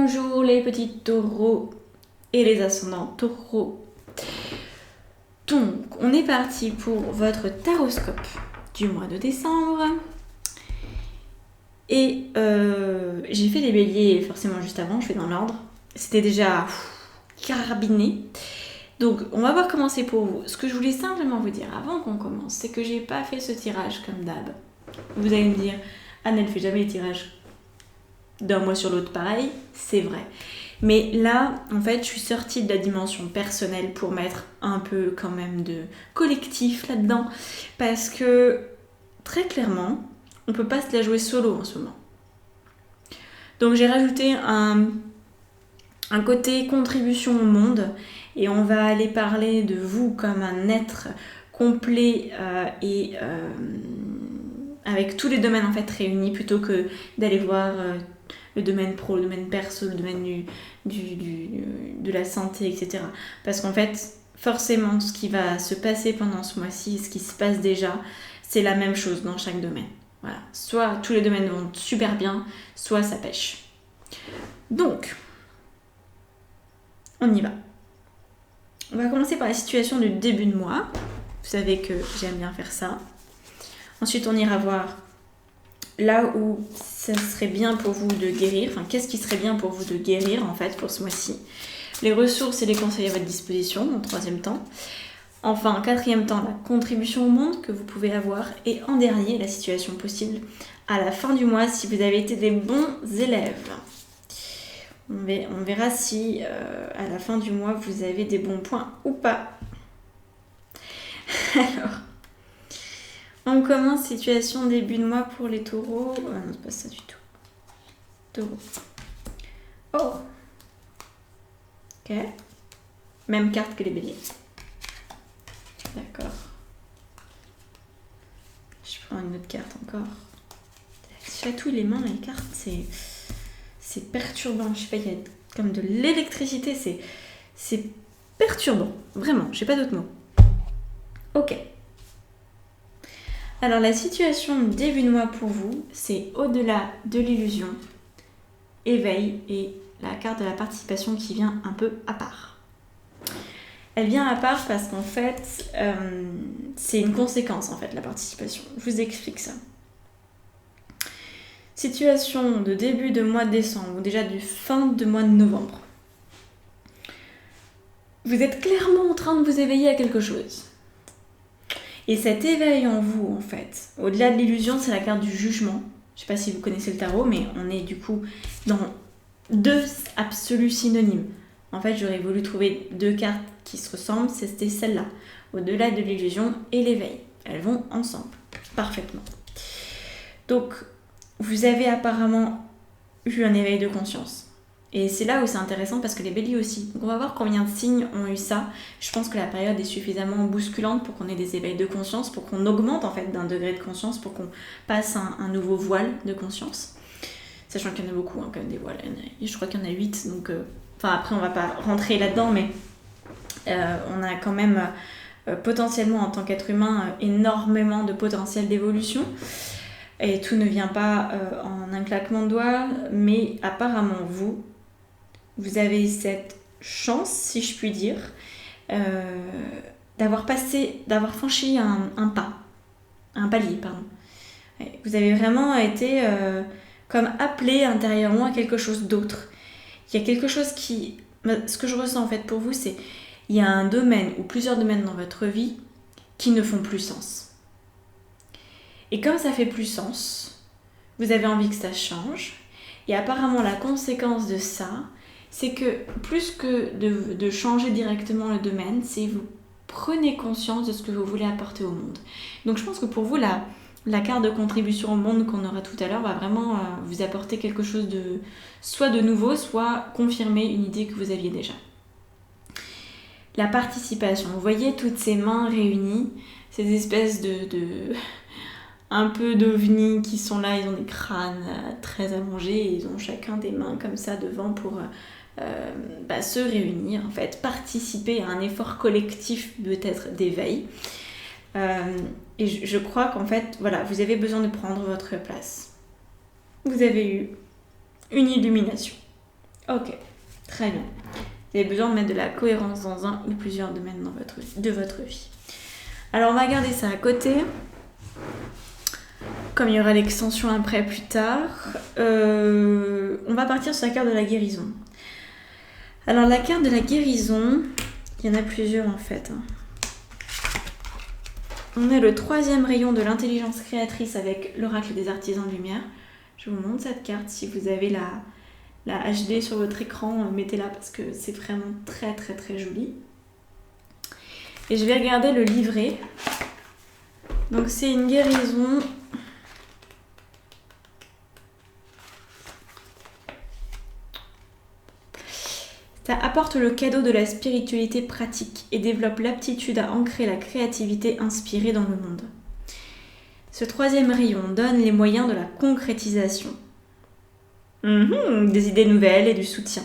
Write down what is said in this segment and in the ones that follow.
Bonjour les petits taureaux et les ascendants taureaux. Donc, on est parti pour votre taroscope du mois de décembre. Et j'ai fait les béliers forcément juste avant, je fais dans l'ordre. C'était déjà carabiné. Donc, on va voir comment c'est pour vous. Ce que je voulais simplement vous dire avant qu'on commence, c'est que j'ai pas fait ce tirage comme d'hab. Vous allez me dire, Anne, elle fait jamais les tirages d'un mois sur l'autre pareil, c'est vrai. Mais là, en fait, je suis sortie de la dimension personnelle pour mettre un peu quand même de collectif là-dedans. Parce que, très clairement, on peut pas se la jouer solo en ce moment. Donc j'ai rajouté un côté contribution au monde et on va aller parler de vous comme un être complet avec tous les domaines en fait réunis plutôt que d'aller voir le domaine pro, le domaine perso, le domaine de la santé, etc. Parce qu'en fait, forcément, ce qui va se passer pendant ce mois-ci, ce qui se passe déjà, c'est la même chose dans chaque domaine. Voilà. Soit tous les domaines vont super bien, soit ça pêche. Donc, on y va. On va commencer par la situation du début de mois. Vous savez que j'aime bien faire ça. Ensuite, on ira voir là où ça serait bien pour vous de guérir. Enfin, qu'est-ce qui serait bien pour vous de guérir, en fait, pour ce mois-ci. Les ressources et les conseils à votre disposition, en troisième temps. Enfin, en quatrième temps, la contribution au monde que vous pouvez avoir. Et en dernier, la situation possible à la fin du mois si vous avez été des bons élèves. On verra si à la fin du mois vous avez des bons points ou pas. Alors, on commence situation début de mois pour les taureaux. Oh, non, c'est pas ça du tout. Taureau. Oh. Ok. Même carte que les béliers. D'accord. Je prends une autre carte encore. Chatouille les mains, les cartes, c'est perturbant. Je sais pas, il y a comme de l'électricité, c'est perturbant. Vraiment, j'ai pas d'autres mots. Ok. Alors la situation début de mois pour vous, c'est au-delà de l'illusion, éveil et la carte de la participation qui vient un peu à part. Elle vient à part parce qu'en fait, c'est une conséquence en fait la participation. Je vous explique ça. Situation de début de mois de décembre ou déjà du fin de mois de novembre. Vous êtes clairement en train de vous éveiller à quelque chose. Et cet éveil en vous, en fait, au-delà de l'illusion, c'est la carte du jugement. Je ne sais pas si vous connaissez le tarot, mais on est du coup dans deux absolus synonymes. En fait, j'aurais voulu trouver deux cartes qui se ressemblent, c'était celle-là. Au-delà de l'illusion et l'éveil. Elles vont ensemble, parfaitement. Donc, vous avez apparemment eu un éveil de conscience. Et c'est là où c'est intéressant parce que les béliers aussi. Donc on va voir combien de signes ont eu ça. Je pense que la période est suffisamment bousculante pour qu'on ait des éveils de conscience, pour qu'on augmente en fait d'un degré de conscience, pour qu'on passe un nouveau voile de conscience. Sachant qu'il y en a beaucoup quand même des voiles. Je crois qu'il y en a 8. Donc, après on va pas rentrer là-dedans, mais on a quand même potentiellement en tant qu'être humain énormément de potentiel d'évolution. Et tout ne vient pas en un claquement de doigts, mais apparemment vous avez cette chance, si je puis dire, d'avoir franchi un palier, pardon. Vous avez vraiment été comme appelé intérieurement à quelque chose d'autre. Il y a quelque chose ce que je ressens en fait pour vous, c'est il y a un domaine ou plusieurs domaines dans votre vie qui ne font plus sens. Et comme ça fait plus sens, vous avez envie que ça change. Et apparemment, la conséquence de ça, c'est que plus que de changer directement le domaine, c'est vous prenez conscience de ce que vous voulez apporter au monde. Donc je pense que pour vous, la carte de contribution au monde qu'on aura tout à l'heure va vraiment vous apporter quelque chose de soit de nouveau, soit confirmer une idée que vous aviez déjà. La participation. Vous voyez toutes ces mains réunies, ces espèces de un peu d'ovnis qui sont là, ils ont des crânes très allongés et ils ont chacun des mains comme ça devant pour se réunir, en fait, participer à un effort collectif peut-être d'éveil. Et je crois qu'en fait, voilà, vous avez besoin de prendre votre place. Vous avez eu une illumination. Ok, très bien. Vous avez besoin de mettre de la cohérence dans un ou plusieurs domaines de votre vie. Alors on va garder ça à côté. Comme il y aura l'extension après plus tard, on va partir sur la carte de la guérison. Alors la carte de la guérison, il y en a plusieurs en fait. On est le 3e rayon de l'intelligence créatrice avec l'oracle des artisans de lumière. Je vous montre cette carte. Si vous avez la HD sur votre écran, mettez-la parce que c'est vraiment très très très joli. Et je vais regarder le livret. Donc c'est une guérison. Ça apporte le cadeau de la spiritualité pratique et développe l'aptitude à ancrer la créativité inspirée dans le monde. Ce 3e rayon donne les moyens de la concrétisation. Des idées nouvelles et du soutien.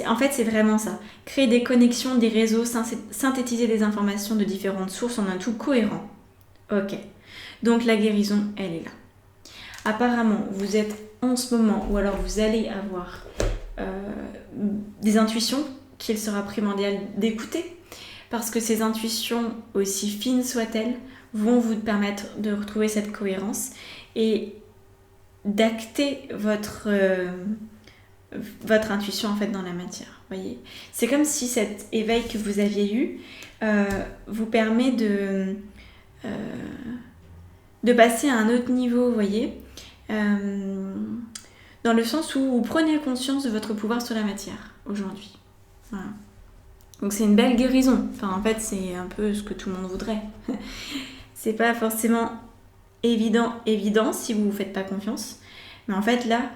En fait, c'est vraiment ça. Créer des connexions, des réseaux, synthétiser des informations de différentes sources en un tout cohérent. Ok. Donc la guérison, elle est là. Apparemment, vous êtes en ce moment, ou alors vous allez avoir des intuitions qu'il sera primordial d'écouter, parce que ces intuitions, aussi fines soient-elles, vont vous permettre de retrouver cette cohérence et d'acter votre intuition en fait dans la matière. Voyez, c'est comme si cet éveil que vous aviez eu vous permet de passer à un autre niveau, voyez, dans le sens où vous prenez conscience de votre pouvoir sur la matière aujourd'hui. Voilà. Donc c'est une belle guérison. Enfin, en fait, c'est un peu ce que tout le monde voudrait. C'est pas forcément évident si vous vous faites pas confiance. Mais en fait, là,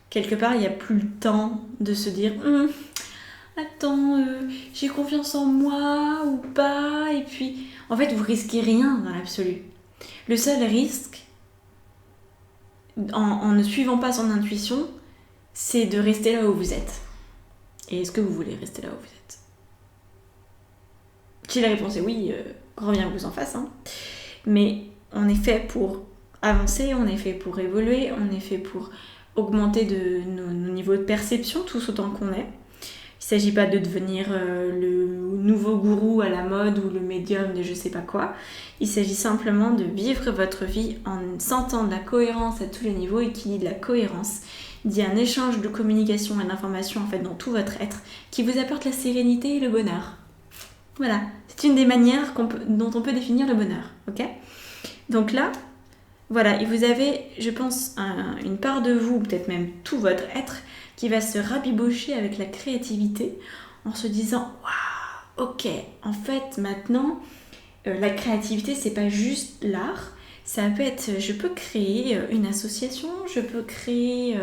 quelque part, il n'y a plus le temps de se dire attends, j'ai confiance en moi ou pas. Et puis, en fait, vous risquez rien dans l'absolu. Le seul risque, en ne suivant pas son intuition, c'est de rester là où vous êtes. Et est-ce que vous voulez rester là où vous êtes ? Si la réponse est oui, grand bien que vous en fasse. Hein. Mais on est fait pour avancer, on est fait pour évoluer, on est fait pour augmenter nos niveaux de perception, tous autant qu'on est. Il ne s'agit pas de devenir le nouveau gourou à la mode ou le médium de je sais pas quoi. Il s'agit simplement de vivre votre vie en sentant de la cohérence à tous les niveaux, et qui dit de la cohérence dit un échange de communication et d'informations en fait dans tout votre être qui vous apporte la sérénité et le bonheur. Voilà, c'est une des manières dont on peut définir le bonheur, ok ? Donc là, voilà, et vous avez, je pense, une part de vous, peut-être même tout votre être, qui va se rabibocher avec la créativité en se disant « Waouh, ok, en fait, maintenant, la créativité, c'est pas juste l'art, ça peut être, je peux créer une association, je peux créer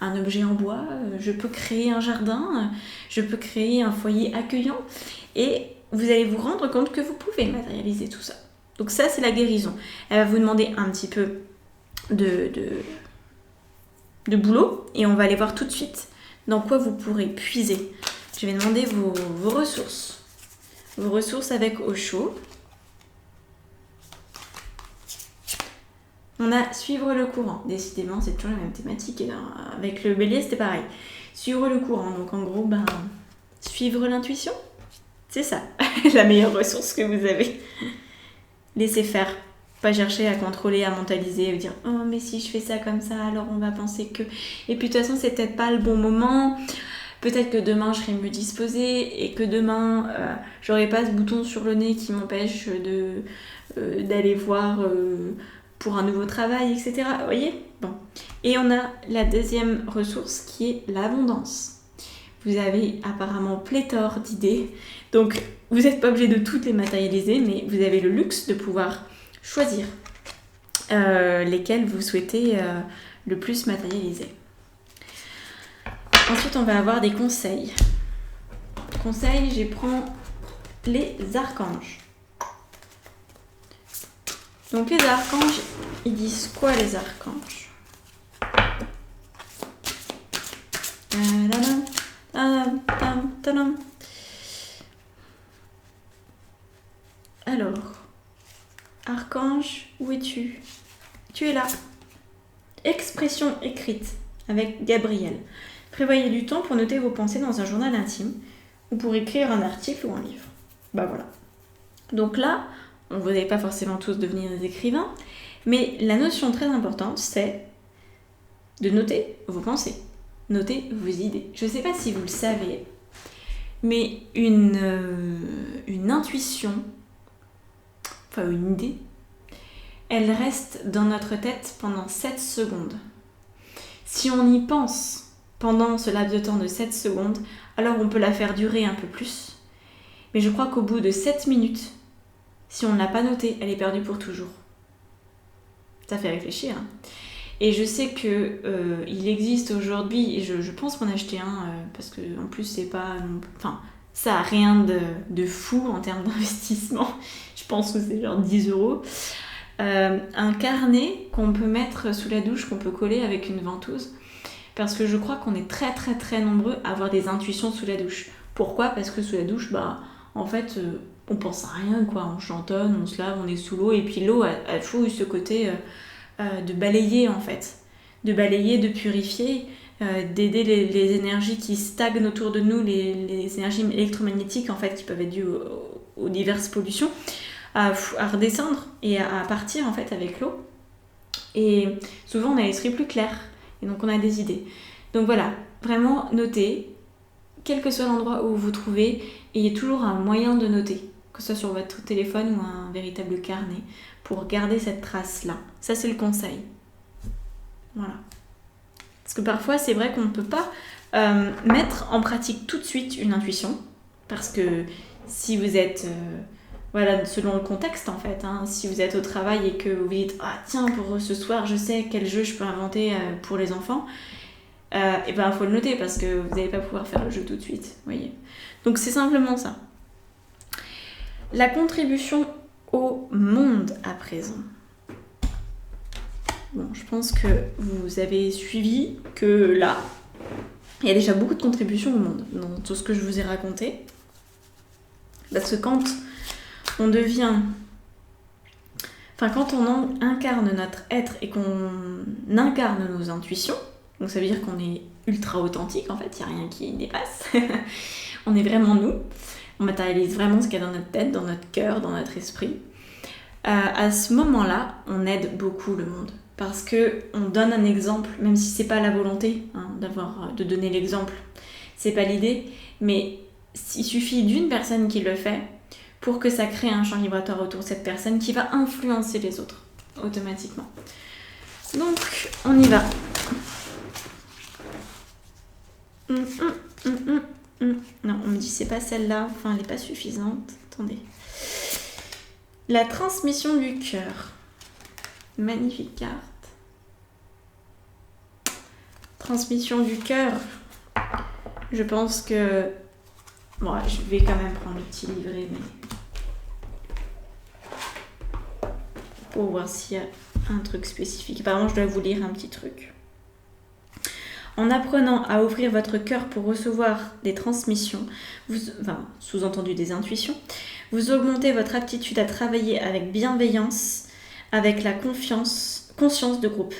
un objet en bois, je peux créer un jardin, je peux créer un foyer accueillant. » Et vous allez vous rendre compte que vous pouvez matérialiser tout ça. Donc ça, c'est la guérison. Elle va vous demander un petit peu de boulot, et on va aller voir tout de suite dans quoi vous pourrez puiser. Je vais demander vos ressources. Vos ressources avec Osho. On a suivre le courant. Décidément, c'est toujours la même thématique. Et avec le bélier, c'était pareil. Suivre le courant. Donc en gros, suivre l'intuition. C'est ça, la meilleure ressource que vous avez. Laissez faire. Pas chercher à contrôler, à mentaliser, à dire « Oh, mais si je fais ça comme ça, alors on va penser que... » Et puis de toute façon, c'est peut-être pas le bon moment. Peut-être que demain, je serai mieux disposée et que demain, j'aurai pas ce bouton sur le nez qui m'empêche d'aller voir pour un nouveau travail, etc. Vous voyez ? Bon. Et on a la deuxième ressource qui est l'abondance. Vous avez apparemment pléthore d'idées. Donc, vous n'êtes pas obligé de toutes les matérialiser, mais vous avez le luxe de pouvoir choisir lesquels vous souhaitez le plus matérialiser. Ensuite, on va avoir des conseils. Conseils, je prends les archanges. Donc les archanges, ils disent quoi les archanges ? Alors, archange, où es-tu ? Tu es là. Expression écrite avec Gabriel. Prévoyez du temps pour noter vos pensées dans un journal intime ou pour écrire un article ou un livre. Bah voilà. Donc là, vous n'allez pas forcément tous devenir des écrivains, mais la notion très importante, c'est de noter vos pensées, noter vos idées. Je ne sais pas si vous le savez, mais une intuition, enfin une idée, elle reste dans notre tête pendant 7 secondes. Si on y pense pendant ce laps de temps de 7 secondes, alors on peut la faire durer un peu plus. Mais je crois qu'au bout de 7 minutes, si on ne l'a pas notée, elle est perdue pour toujours. Ça fait réfléchir. Hein. Et je sais que il existe aujourd'hui, et je pense m'en acheter un, parce que en plus c'est pas... Enfin, ça a rien de fou en termes d'investissement. Je pense que c'est genre 10 €. Un carnet qu'on peut mettre sous la douche, qu'on peut coller avec une ventouse. Parce que je crois qu'on est très très très nombreux à avoir des intuitions sous la douche. Pourquoi ? Parce que sous la douche, en fait, on pense à rien, quoi. On chantonne, on se lave, on est sous l'eau. Et puis l'eau, elle faut ce côté de balayer, en fait. De balayer, de purifier, d'aider les énergies qui stagnent autour de nous, les énergies électromagnétiques, en fait, qui peuvent être dues aux diverses pollutions, à redescendre et à partir, en fait, avec l'eau. Et souvent, on a l'esprit plus clair. Et donc, on a des idées. Donc voilà, vraiment, notez. Quel que soit l'endroit où vous vous trouvez, ayez toujours un moyen de noter, que ce soit sur votre téléphone ou un véritable carnet, pour garder cette trace-là. Ça, c'est le conseil. Voilà. Parce que parfois, c'est vrai qu'on ne peut pas mettre en pratique tout de suite une intuition, parce que si vous êtes... voilà, selon le contexte en fait, hein, si vous êtes au travail et que vous dites « Ah tiens, pour ce soir, je sais quel jeu je peux inventer pour les enfants », et ben il faut le noter parce que vous n'allez pas pouvoir faire le jeu tout de suite, voyez. Donc c'est simplement ça. La contribution au monde à présent. Bon, je pense que vous avez suivi que là, il y a déjà beaucoup de contributions au monde dans tout ce que je vous ai raconté. Parce que quand on devient... Enfin, quand on incarne notre être et qu'on incarne nos intuitions, donc ça veut dire qu'on est ultra authentique, en fait, il n'y a rien qui dépasse. On est vraiment nous. On matérialise vraiment ce qu'il y a dans notre tête, dans notre cœur, dans notre esprit. À ce moment-là, on aide beaucoup le monde. Parce qu'on donne un exemple, même si c'est pas la volonté de donner l'exemple, c'est pas l'idée, mais il suffit d'une personne qui le fait pour que ça crée un champ vibratoire autour de cette personne qui va influencer les autres automatiquement. Donc, on y va. Non, on me dit c'est pas celle-là, enfin elle est pas suffisante. Attendez. La transmission du cœur. Magnifique carte. Transmission du cœur. Je pense que... Bon, je vais quand même prendre le petit livret, mais... pour voir s'il y a un truc spécifique. Apparemment, je dois vous lire un petit truc. En apprenant à ouvrir votre cœur pour recevoir des transmissions, sous-entendu des intuitions, vous augmentez votre aptitude à travailler avec bienveillance, avec la conscience de groupe.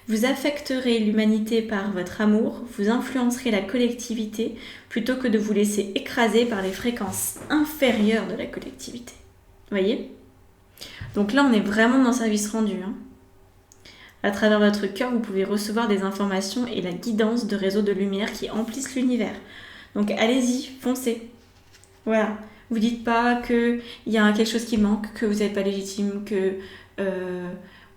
Vous affecterez l'humanité par votre amour, vous influencerez la collectivité plutôt que de vous laisser écraser par les fréquences inférieures de la collectivité. Vous voyez ? Donc là, on est vraiment dans le service rendu. À travers votre cœur, vous pouvez recevoir des informations et la guidance de réseaux de lumière qui emplissent l'univers. Donc allez-y, foncez. Voilà. Vous dites pas qu'il y a quelque chose qui manque, que vous n'êtes pas légitime, que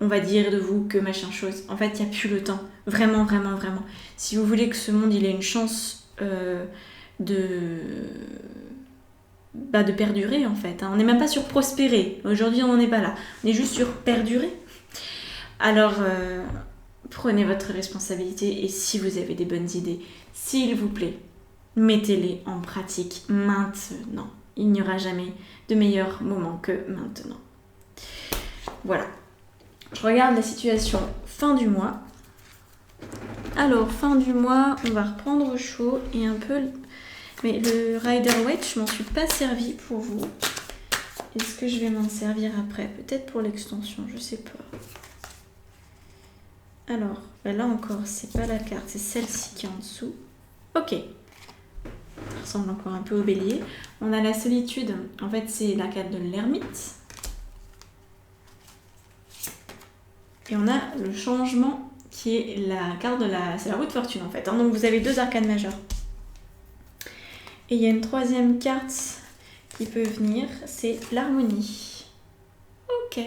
on va dire de vous que machin chose. En fait, il n'y a plus le temps. Vraiment, vraiment, vraiment. Si vous voulez que ce monde il ait une chance de perdurer, en fait. On n'est même pas sur prospérer. Aujourd'hui, on n'en est pas là. On est juste sur perdurer. Alors, prenez votre responsabilité et si vous avez des bonnes idées, s'il vous plaît, mettez-les en pratique maintenant. Il n'y aura jamais de meilleur moment que maintenant. Voilà. Je regarde la situation fin du mois. Alors, fin du mois, on va reprendre au chaud et un peu... Mais le Rider-Waite, je m'en suis pas servi pour vous. Est-ce que je vais m'en servir après ? Peut-être pour l'extension, je sais pas. Alors, là encore, c'est pas la carte, c'est celle-ci qui est en dessous. Ok. Ça ressemble encore un peu au bélier. On a la solitude. En fait, c'est la carte de l'ermite. Et on a le changement qui est la carte de la... C'est la roue de fortune en fait. Hein. Donc vous avez 2 arcanes majeures. Et il y a une troisième carte qui peut venir, c'est l'harmonie. Ok.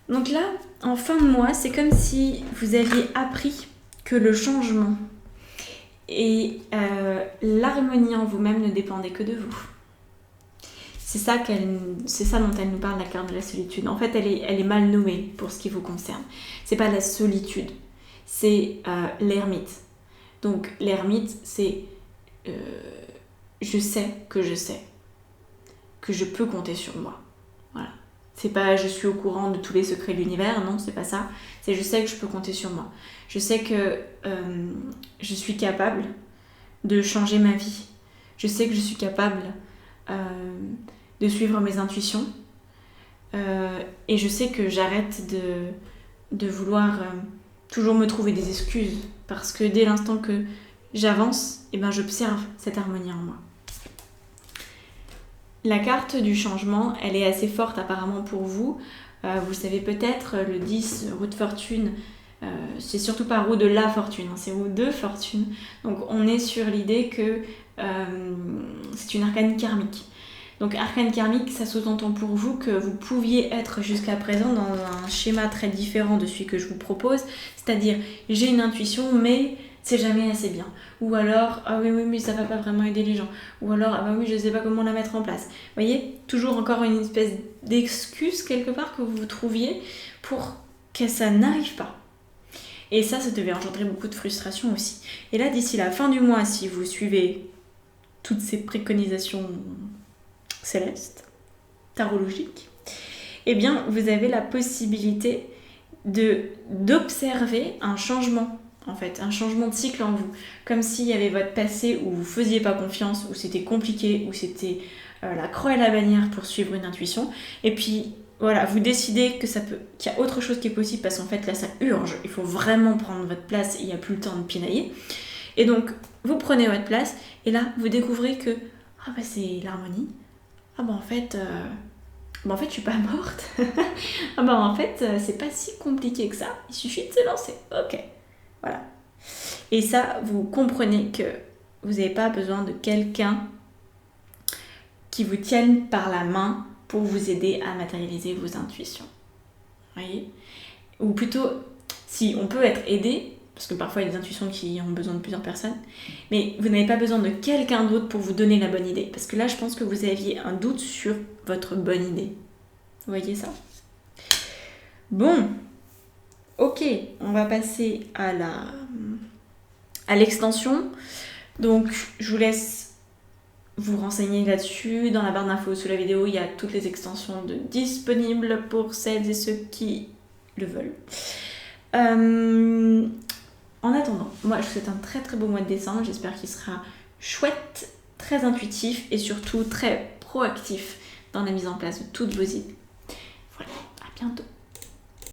Donc là, en fin de mois, c'est comme si vous aviez appris que le changement et l'harmonie en vous-même ne dépendaient que de vous. C'est ça dont elle nous parle, la carte de la solitude. En fait, elle est mal nommée pour ce qui vous concerne. C'est pas la solitude, c'est l'ermite. Donc l'ermite, c'est je sais que je peux compter sur moi. Voilà. C'est pas je suis au courant de tous les secrets de l'univers, non, c'est pas ça. C'est je sais que je peux compter sur moi. Je sais que je suis capable de changer ma vie. Je sais que je suis capable de suivre mes intuitions. Et je sais que j'arrête de vouloir toujours me trouver des excuses. Parce que dès l'instant que j'avance, eh ben, j'observe cette harmonie en moi. La carte du changement, elle est assez forte apparemment pour vous. Vous savez peut-être, le 10, roue de fortune, c'est surtout pas roue de la fortune, hein, c'est roue de fortune. Donc on est sur l'idée que c'est une arcane karmique. Donc arcane karmique, ça sous-entend pour vous que vous pouviez être jusqu'à présent dans un schéma très différent de celui que je vous propose. C'est-à-dire, j'ai une intuition, mais c'est jamais assez bien. Ou alors, ah oui, mais ça va pas vraiment aider les gens. Ou alors, ah bah oui, je sais pas comment la mettre en place. Vous voyez, toujours encore une espèce d'excuse quelque part que vous trouviez pour que ça n'arrive pas. Et ça devait engendrer beaucoup de frustration aussi. Et là, d'ici la fin du mois, si vous suivez toutes ces préconisations célestes, tarologiques, eh bien, vous avez la possibilité d'observer un changement. En fait, un changement de cycle en vous. Comme s'il y avait votre passé où vous faisiez pas confiance, où c'était compliqué, où c'était la croix et la bannière pour suivre une intuition. Et puis, voilà, vous décidez qu'il y a autre chose qui est possible parce qu'en fait, là, ça urge. Il faut vraiment prendre votre place et il n'y a plus le temps de pinailler. Et donc, vous prenez votre place et là, vous découvrez que ah bah c'est l'harmonie. Ah bah en fait je suis pas morte. Ah bah en fait, c'est pas si compliqué que ça. Il suffit de se lancer. Ok. Voilà. Et ça, vous comprenez que vous n'avez pas besoin de quelqu'un qui vous tienne par la main pour vous aider à matérialiser vos intuitions. Vous voyez ? Ou plutôt, si on peut être aidé, parce que parfois il y a des intuitions qui ont besoin de plusieurs personnes, mais vous n'avez pas besoin de quelqu'un d'autre pour vous donner la bonne idée. Parce que là, je pense que vous aviez un doute sur votre bonne idée. Vous voyez ça ? Bon. Ok, on va passer à l'extension. Donc, je vous laisse vous renseigner là-dessus. Dans la barre d'infos sous la vidéo, il y a toutes les extensions disponibles pour celles et ceux qui le veulent. En attendant, moi, je vous souhaite un très très beau mois de décembre. J'espère qu'il sera chouette, très intuitif et surtout très proactif dans la mise en place de toutes vos idées. Voilà, à bientôt.